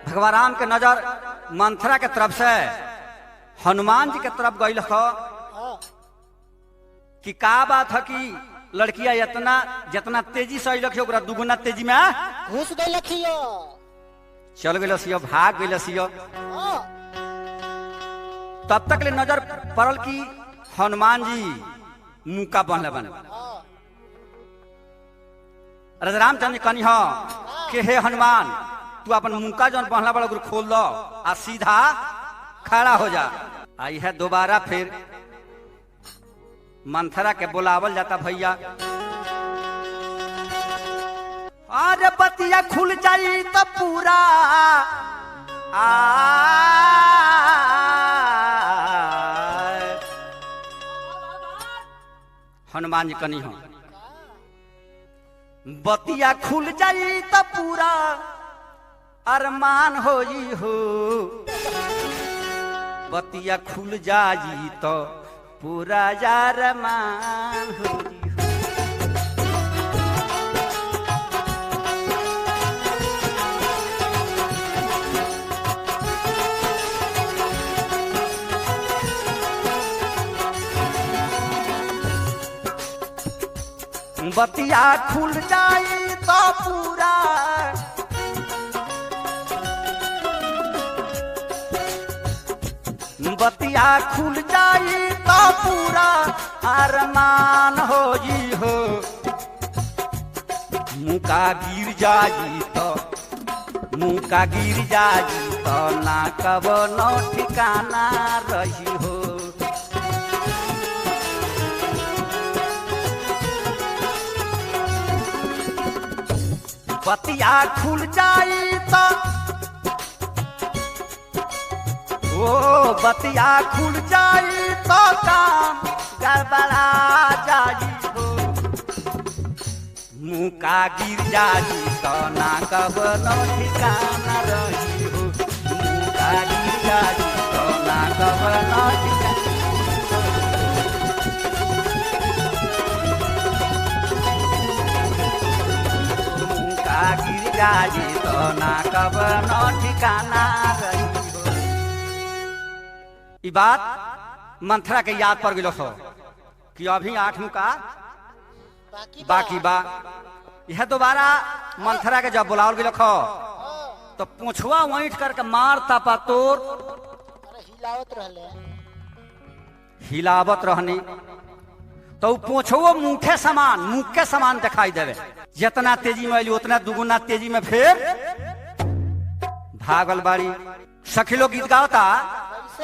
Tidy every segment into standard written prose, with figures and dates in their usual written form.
भगवान राम के नजर मंथरा के तरफ से हनुमान जी के तरफ गई कि का बात है कि लड़किया इतना जितना तेजी से अइलक ओकरा दुगुना तेजी में घुस गइलखियो चल गइलसियो भाग गइलसियो। तब तक ले नजर पड़ल कि हनुमान जी मुका बनले बने रामचंद्र जी कनी हो कि हे हनुमान तू अपन मुका जौन पहला बड़ा खोल दो आ सीधा खड़ा हो जा। आई है दोबारा फिर मंथरा के बुलावल जाता भैया अरे बतिया खुल जाई तो पूरा हनुमान जी कनी हो बतिया खुल जाई तो पूरा अरमान होई हो बतिया खुल जाई तो पूरा अरमान होई हो बतिया खुल जाई तो पूरा बतिया खुल जाई तो पूरा अरमान होई हो मुका गिर जाई तो ना कवनो ठिकाना रही हो। बतिया खुल जाई तो ओ बतिया खुल जाई तो काम गड़बड़ा जाई हो मुका गिर जाई तो ना कवनो ठिकाना रही हो मुका गिर जाई तो ना कवनो मुका गिर जाई तो ना कवनो ठिकाना रही। ई बात मंथरा के याद पड़ गलो कि अभी 8 मुका बाकी बा। यह दोबारा मंथरा के जब बुलावल गलो तो पूछवा वैठ करके मार तापा तोर हिलावत रहनी तो पूछो मुखे समान दिखाई देवे जितना तेजी में अली उतना दुगुना तेजी में फिर भागल बाड़ी। सखी लोग गीत गाता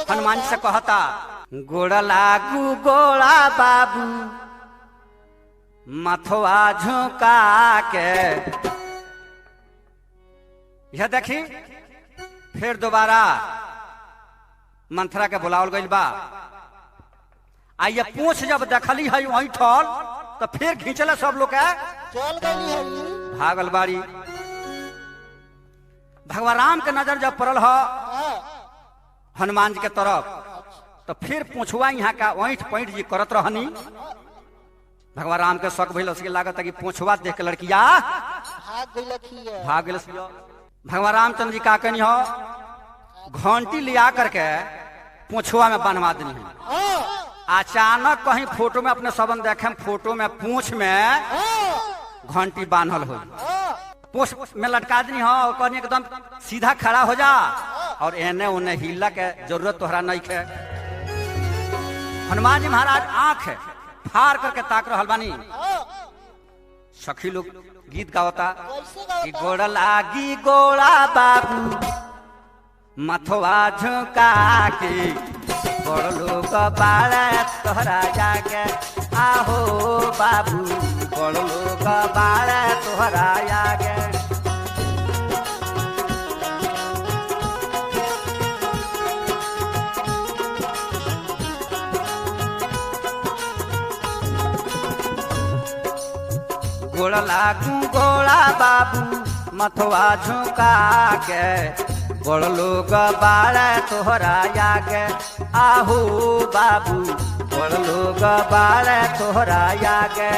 हनुमान जी से कहता गोड़ा लागू गोड़ा बाबू मथवा झुका के यह देखी फिर दोबारा मंथरा के बुलावल गइल बा। आ ये पूछ जब देखली है वही ठल तो फिर खींचले सब लोग के चल गई है भागल बाड़ी। भगवान राम के नजर जब पड़ल हो हनुमान जी के तरफ तो फिर पूछवा यहाँ का वैठ पैंट जी करत रहनी। भगवान राम के शक भइल उसके लागत कि पूछवा देख के लड़किया भाग गइल। भगवान रामचंद्र जी का कहनी हो घंटी लिया करके पूछवा में बनवा देनी है। अचानक कहीं फोटो में अपने सबन देखे फोटो में पूछ में घंटी बांधल हो पूछ में लटका दी हो कहनी एकदम सीधा खड़ा हो जा और एने उन्हें हिला के जरूरत तोहरा नहीं है। हनुमान जी महाराज आंख फाड़ करके ताक रहल बानी। सखी लोग गीत गावता कि गोड़ा लागी गोड़ा बाबू मथवा झुका के बड़ लोग बाड़ा तोहरा जाके आहो बाबू बड़ लोग बाड़ा तोहरा जाके। गोड़ा लागू गोड़ा बाबू मथवा झुका के बड़ लोग बाड़ा तोहरा आगे आहो बाबू बड़ लोग बाड़ा तोहरा आगे।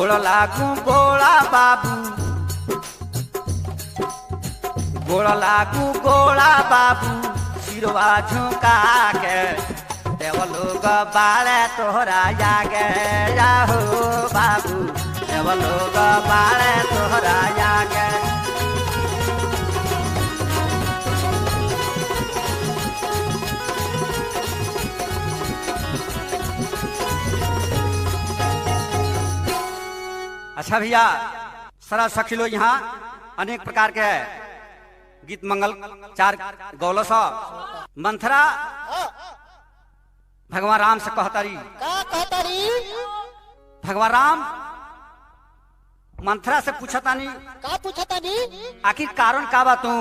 गोड़ लागू गोड़ा बाबू, गोड़ लागू गोड़ा बाबू, सिरवा झुका के देव लोग बाड़े तोहरा जागे जाहो बाबू, देव लोग बाड़े तोहरा जागे। अच्छा भैया, सारा सखी लोग यहाँ अनेक प्रकार के गीत मंगल चार गौलस मंथरा भगवान राम से कहतारी, का कहतारी? भगवान राम मंथरा से पूछतानी, का पूछतानी? आखिर कारण का बा तू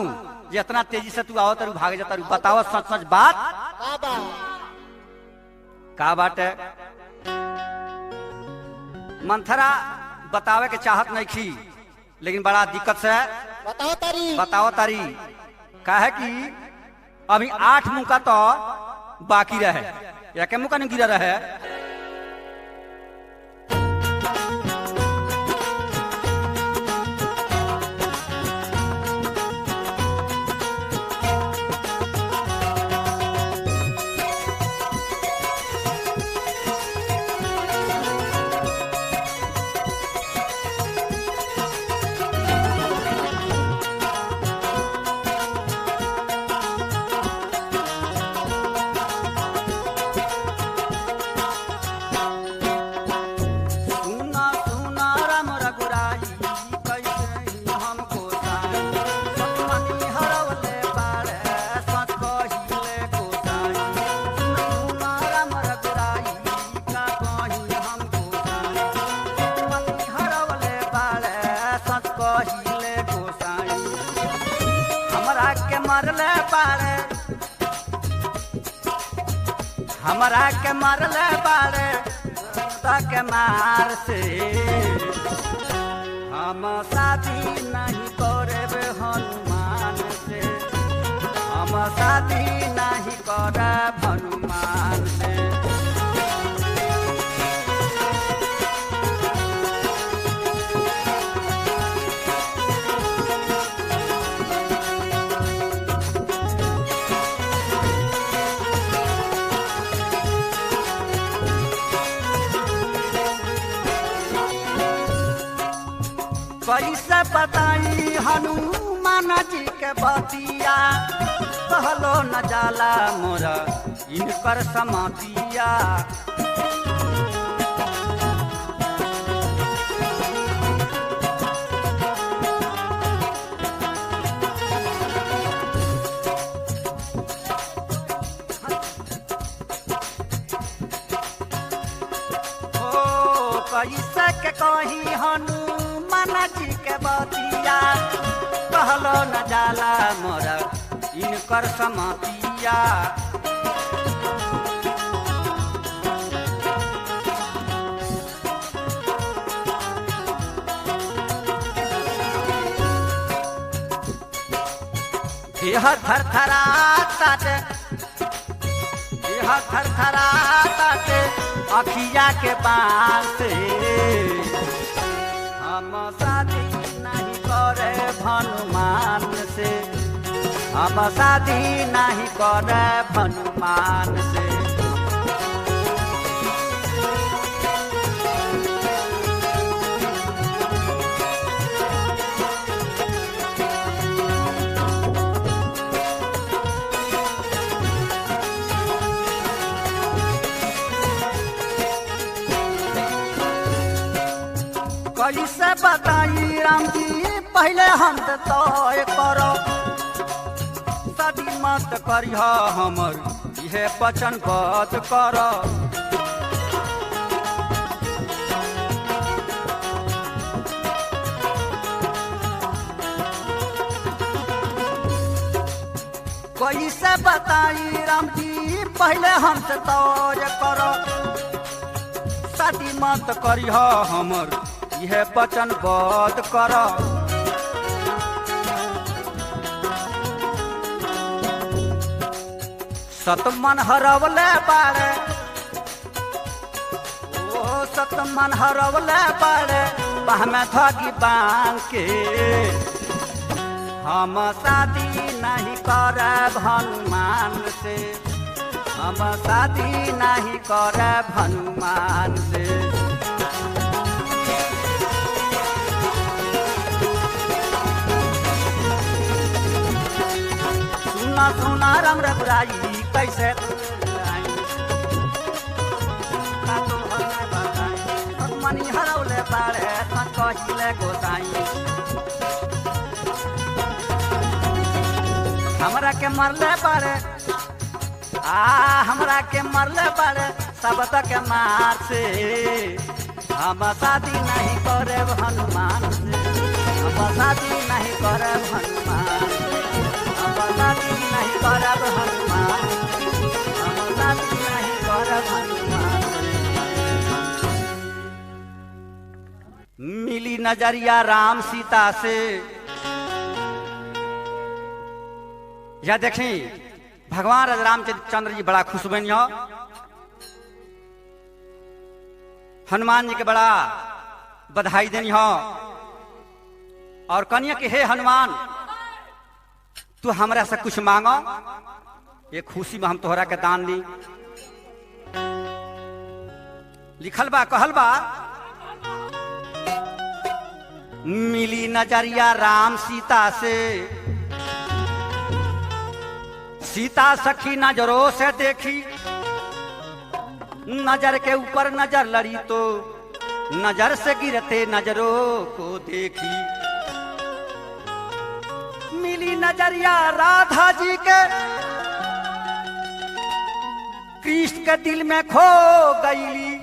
जितना तेजी से तू आओ तारू भागे जाता रू, बताओ सच सच बात का बा? का बाटे? मंथरा बतावे के चाहत नहीं थी, लेकिन बड़ा दिक्कत से बताओ तारी। बताओ तारी। काहे कि अभी 8 मुका तो बाकी रहे, या के मुका नहीं गिरा रहे। हमरा के मारले बाड़े तक मार से, हम शादी नहीं करब हनुमान से, हम शादी नहीं करब हनुमान से। कैसे बताई हनुमान जी के बतिया, कहलो न जाला मोरा इनकर समातिया। ओ कैसे के कही हनुमान जी के बतिया, कहलो न जाला मोरा इनकर समातिया। देह थरथराते, देह थरथराते अखिया के बाल से, हम शादी नहीं करे हनुमान से, हम शादी नहीं करे हनुमान से। कैसे बताई राम जी पहले हम तो करो, शादी मत करिह हमर यह वचन बद कर। कैसे बताई राम जी पहले हम तो करो, शादी मत करिह हमर यह वचन बद कर। सतमन हरवले बारे, ओ सत मन हरवले बड़े बाह में धगी बांध के हम शादी नहीं करब हनुमान से हम शादी नहीं करब हनुमान से सुना सुना राम रघुराई कैसे मनी हरौले बाड़े कहिले गोसाई हमरा के मरले बाड़े हमरा के मरले बाड़े सब तक मार से हम शादी नहीं करे हनुमान से हम शादी नहीं करे हनुमान हम शादी नहीं करे हनुमान हम शादी नहीं करे हनुमान मिली नजरिया राम सीता से या देखें भगवान रामचंद्र जी बड़ा खुश बनियो हनुमान जी के बड़ा बधाई देनी हो और कनिया कि हे हनुमान तू हमरा से कुछ मांगो ये खुशी में हम तोहरा के दान दी लिखल बा कहल बा मिली नजरिया राम सीता से सीता सखी नजरों से देखी नजर के ऊपर नजर लड़ी तो नजर से गिरते नजरों को देखी मिली नजरिया राधा जी के कृष्ण के दिल में खो गई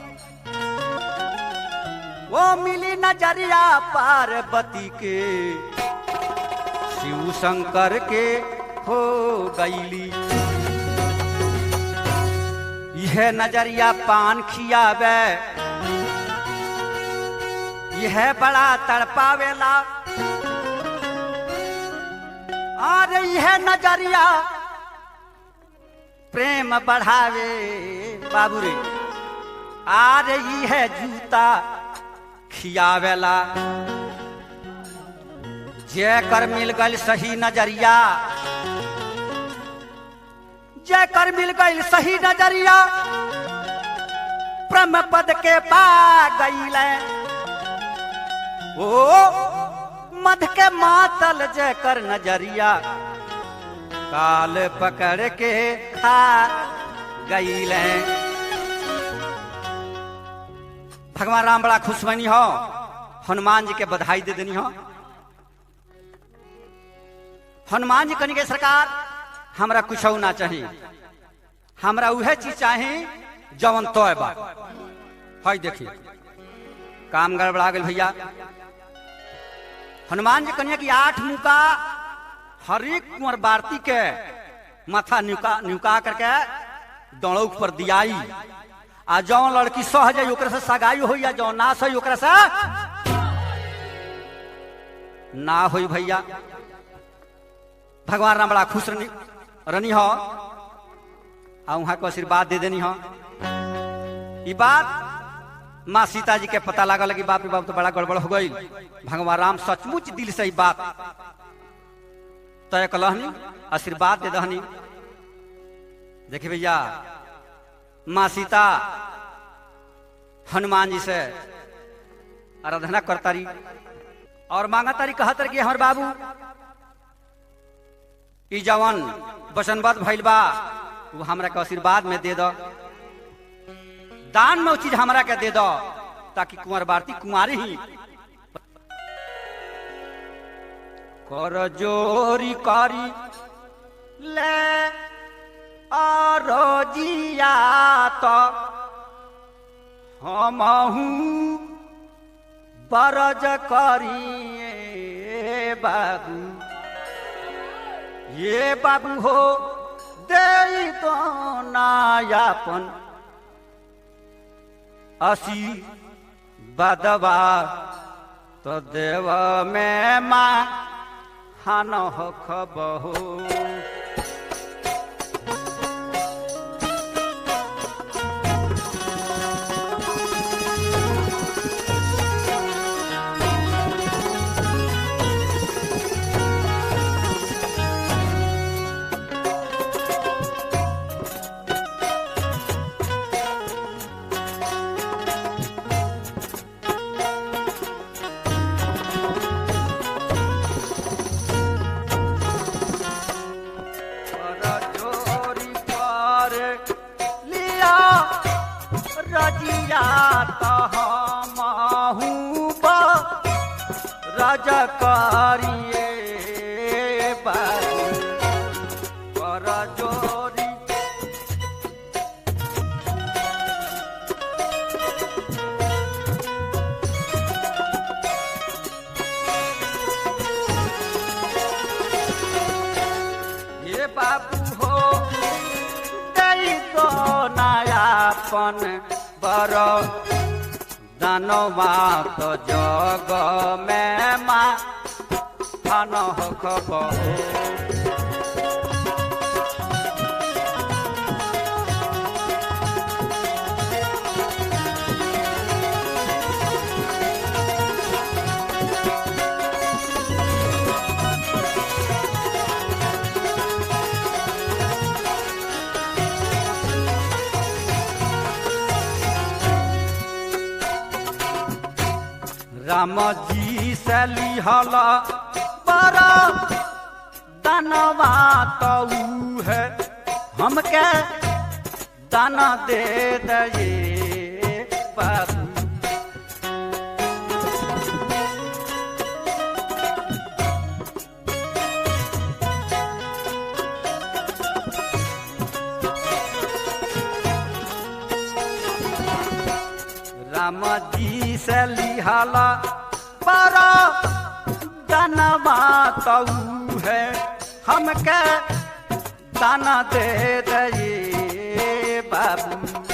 वो मिली नजरिया पार्वती के शिव शंकर के हो गईली यह नजरिया पान खियावे यह बड़ा तड़पावेला और यह नजरिया प्रेम बढ़ावे बाबू रे आर यह जूता खियावेला जय कर मिल गल सही नजरिया जय कर मिल गई सही नजरिया ब्रह्म पद के पा गई ओ मध के मातल जय कर नजरिया काल पकड़ के खा गई भगवान राम बड़ा खुश बनी हो हनुमान जी के बधाई दे देनी हो हनुमान जी कनी के सरकार हमरा कुछ ना चाहिए हमरा उहे चीज चाहिए जवन तोय बा हई देखिए काम गड़बड़ा गल भैया हनुमान जी कन्या की 8 मुका हर एक कुंवर बारती के माथा न्यूका करके दौड़ौक पर दियाई आ जौन लड़की सह जाई ओकरा से सगाई होई या जौन ना सही ओकरा से ना होई भैया भगवान राम बड़ा खुश रनी हो आ वहां को आशीर्वाद दे देनी हो ये बात माँ सीता जी के पता लगा लगी बाप रे बाप तो बड़ा गड़बड़ हो गई भगवान राम सचमुच दिल से ही बात तय कलहनी आशीर्वाद दे दहनी देखिए भैया माँ सीता हनुमान जी से आराधना करता रही और मांगा तारी कहत रही हमारे बाबू ई जवान वचनबद्ध भइल बा वो हमरा के आशीर्वाद में दे दो दान में वो चीज हमरा के दे दो ताकि कुंवर बारती कुमारी ही कर जोरी करी ले अरोजिया तो हमहू बरज करिए बाबू ये बाबू हो दे तो नायापन असी बदवा तो देव में माँ हन हो खबहो राजा करिए बाबू कर जोरी ये बाबू हो दई तो नयापन बर दानवा तो जग में माँ थान हो खबर राम जी से लिहल बड़ा दानवा तो है हमके दाना दे दे बाबू राम जी से लिहाला बड़ा दानवा तो है हमके दाना दे दे बाबू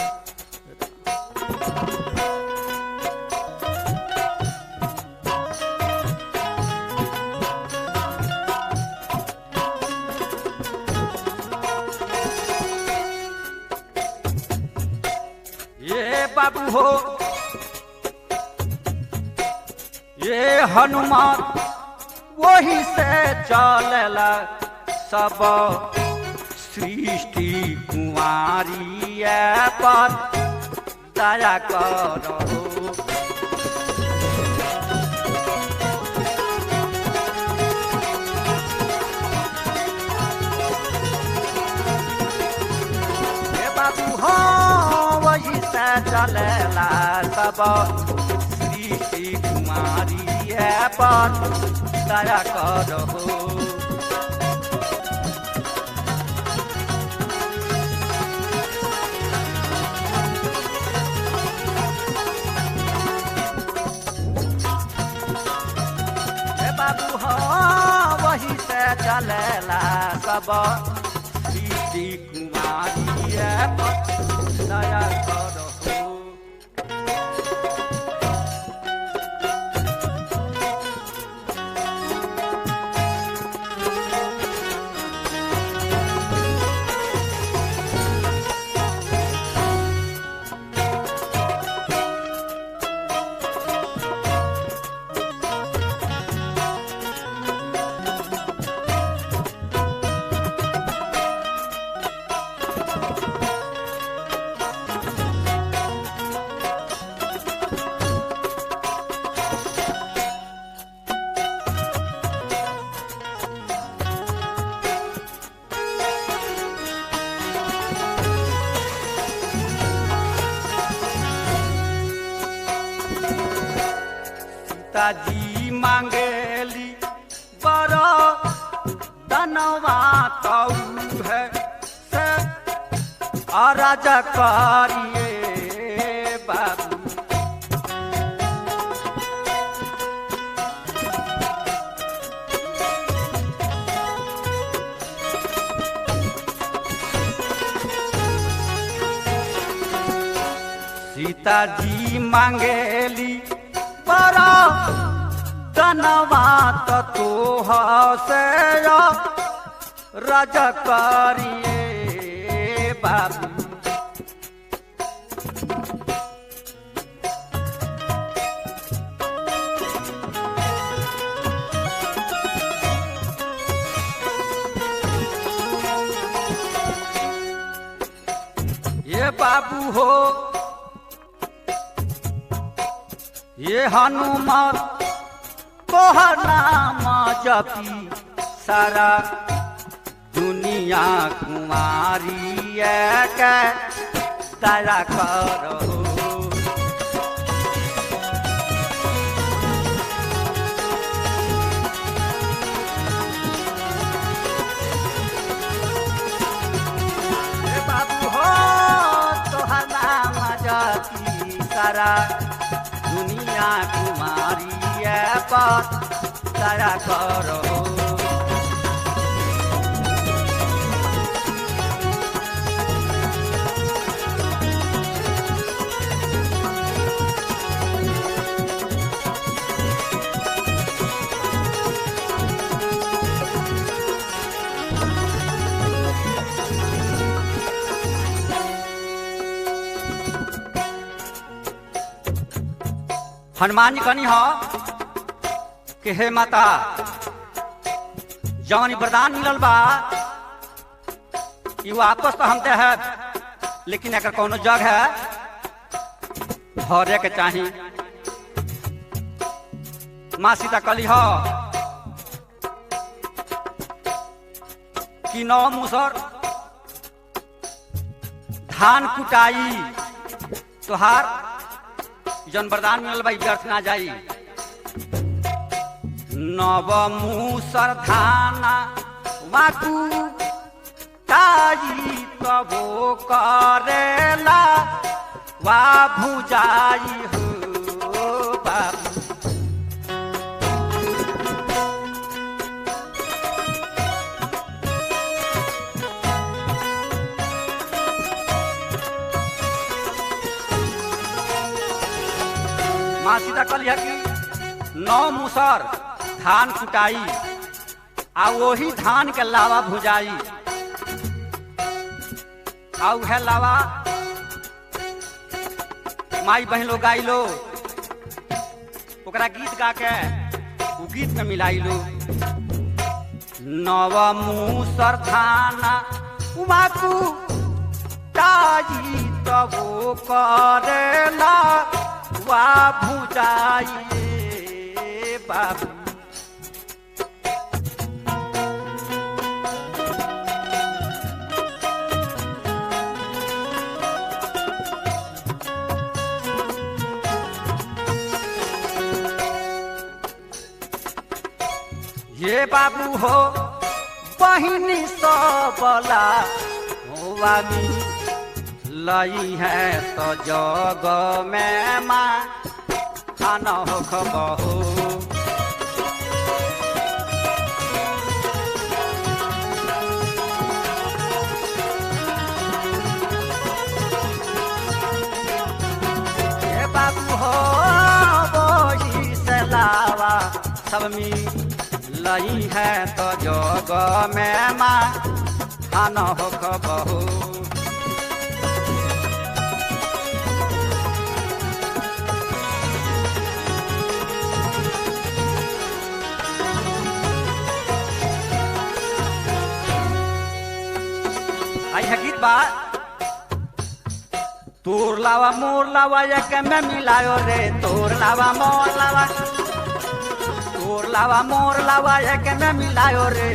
ये बाबू हो ये हनुमान वही से चलेला सब सृष्टि कुमारी पर दया करो ये बाबू हो वही से चलेला सब सृष्टि कुमारी पर दया करो बाबू हो वही से चलेला सब सृष्टि कुमारी पर दया करो जी मांगेली बड़ा धनवा तो है से राजा करिए बाबू सीता जी मांगेली बड़ा धनवा तो से राजा करिए बाबू ये बाबू हो ये हनुमान तोहर नाम जपी सारा दुनिया कुमारी के दया करो सारा दुनिया कुमारी पर दया करो। हनुमान जी कहनी हो कि हे माता जवन वरदान मिलल बा ये वापस तो हम दे है, लेकिन अगर कोनो जग है धरे के चाही। माँ सीता कहली हो कि 9 मुसर धान कुटाई तोहार जन वरदान मिलल भाई व्यर्थ ना जाई। 9 मुसर धाना वाकू ताई तबो करेला वा भुजाई हो बाबू। माँ सीता कहलिया कि 9 मुसर धान कुटाई आ वही धान के लावा भुजाई आ उहे लावा माई बहन लोग गाई लो, ओकरा गीत गा के उ गीत में मिलाई लो। 9 मुसर धाना उमाकू ताई तबो करेला वा भुजाई बाबू। ये बाबू हो बहिनी सबला होवामी लई है तो जग में माँ खाना हो खबहो। ये बाबू हो वही से लावा सब में लई है तो जग में माँ खाना हो खबहो। आई है गीत बा तोर लावा मोर लावा एक में मिलायो रे। तोर लावा मोर लावा तोर लावा मोर लावा एक में मिलायो रे।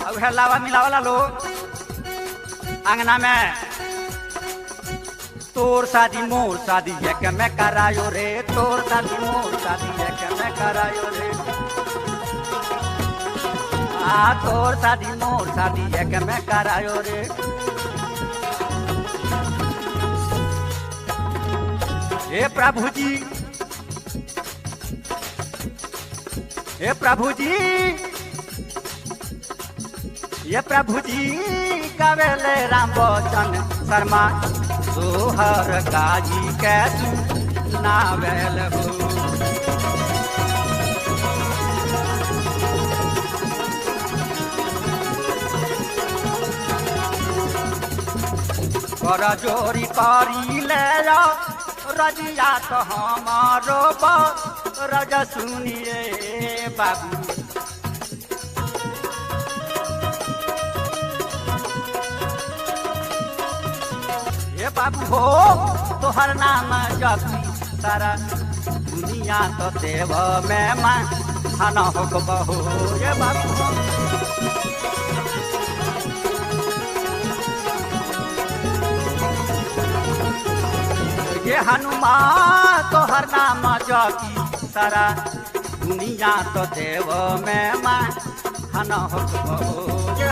अब है लावा मिलावाला लो अंगना में। तोर शादी मोर शादी एक में करायो रे। तोर शादी मोर शादी एक में करायो रे। तोर शादी मोर शादी एक में करायो रे। हे प्रभु जी हे प्रभु जी ये प्रभु जी गावेले राम बचन शर्मा सोहर गाजी के नावेल हो। कर जोरी करी ले जाओ रजिया तो हमारो रज सुनिए बाबू। ये बाबू हो तोहर नाम जपी सारा दुनिया तो देव में माँ खाना हो बहो। ये बाबू हो ये हनुमान तोहर नाम जपी सारा दुनिया तो देव में माँ खाना हो बहो। ये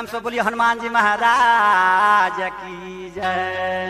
प्रेम से बोलिए हनुमान जी महाराज की जय।